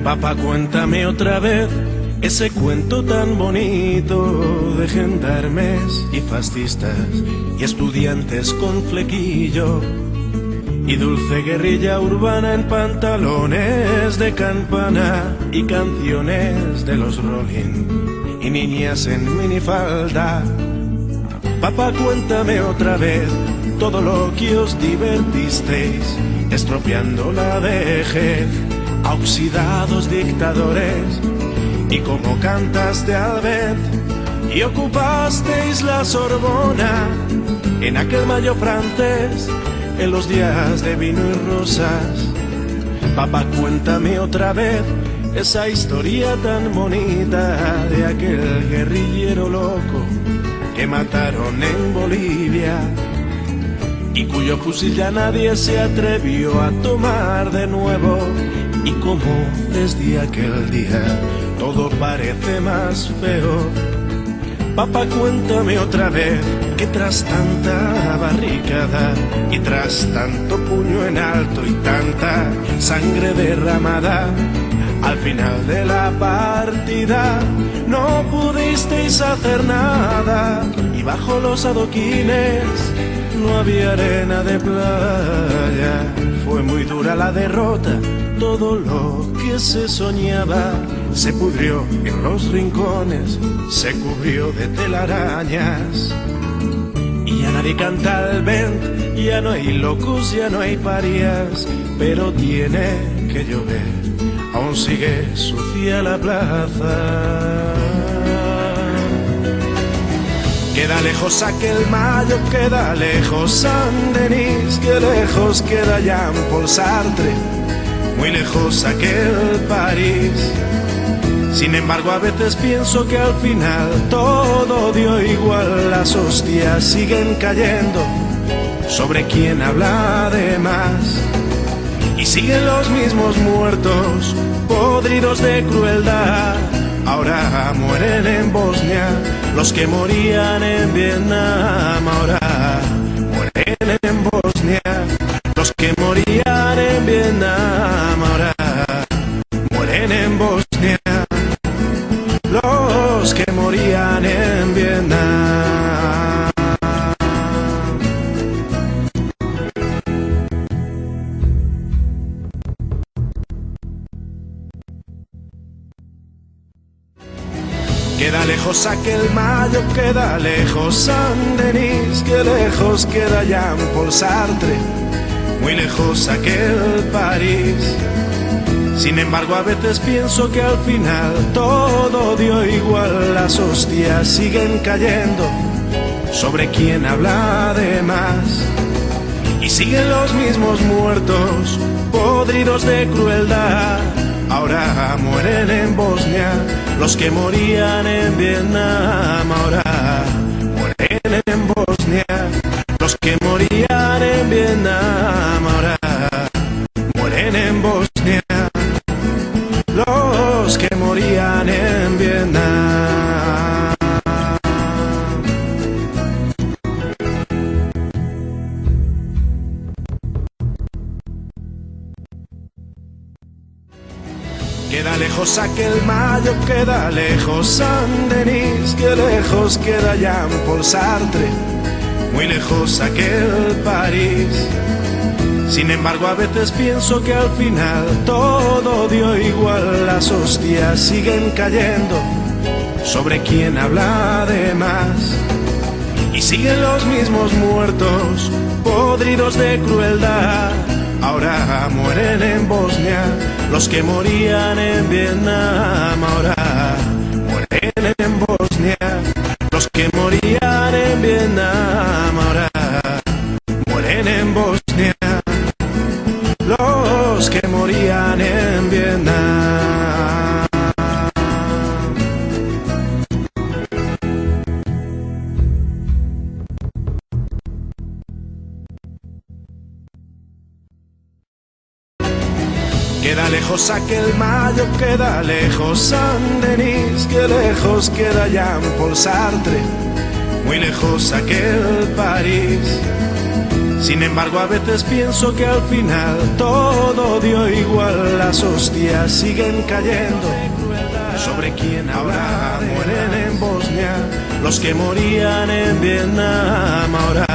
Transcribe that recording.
Papá, cuéntame otra vez ese cuento tan bonito de gendarmes y fascistas y estudiantes con flequillo y dulce guerrilla urbana en pantalones de campana y canciones de los Rolling y niñas en minifalda. Papá, cuéntame otra vez todo lo que os divertisteis estropeando la vejez a oxidados dictadores, y cómo cantaste al vent y ocupasteis la Sorbona en aquel mayo francés, en los días de vino y rosas. Papá, cuéntame otra vez esa historia tan bonita de aquel guerrillero loco que mataron en Bolivia y cuyo fusil ya nadie se atrevió a tomar de nuevo, y cómo desde aquel día todo parece más feo. Papá, cuéntame otra vez que tras tanta barricada y tras tanto puño en alto y tanta sangre derramada, al final de la partida no pudisteis hacer nada, y bajo los adoquines no había arena de playa. Fue muy dura la derrota, todo lo que se soñaba se pudrió en los rincones, se cubrió de telarañas. Y ya nadie canta al vent, ya no hay locos, ya no hay parias, pero tiene que llover, aún sigue sucia la plaza. Queda lejos aquel mayo, queda lejos Saint-Denis, que lejos queda Jean-Paul Sartre, muy lejos aquel París. Sin embargo, a veces pienso que al final todo dio igual, las hostias siguen cayendo sobre quien habla de más, y siguen los mismos muertos, podridos de crueldad. Ahora mueren en Bosnia los que morían en Vietnam. Ahora mueren en Bosnia los que morían en Vietnam. Ahora mueren en Bosnia los que morían en Vietnam. Queda lejos aquel mayo, queda lejos Saint-Denis, que lejos queda Jean-Paul Sartre, muy lejos aquel París. Sin embargo, a veces pienso que al final todo dio igual, las hostias siguen cayendo sobre quien habla de más, y siguen los mismos muertos, podridos de crueldad. Ahora mueren en Bosnia los que morían en Vietnam. Ahora mueren en Bosnia los que morían en Vietnam. Ahora mueren en Bosnia los que morían en Vietnam. Queda lejos aquel mayo, queda lejos Saint-Denis, que lejos queda Jean-Paul Sartre, muy lejos aquel París. Sin embargo, a veces pienso que al final todo dio igual, las hostias siguen cayendo sobre quien habla de más, y siguen los mismos muertos, podridos de crueldad. Ahora mueren en Bosnia los que morían en Vietnam. Ahora mueren en Bosnia los que morían en Vietnam. Ahora mueren en Bosnia los que morían en Vietnam. Queda lejos aquel mayo, queda lejos Saint-Denis, que lejos queda Jean-Paul Sartre, muy lejos aquel París. Sin embargo, a veces pienso que al final todo dio igual. Las hostias siguen cayendo sobre quien ahora mueren en Bosnia, los que morían en Vietnam ahora.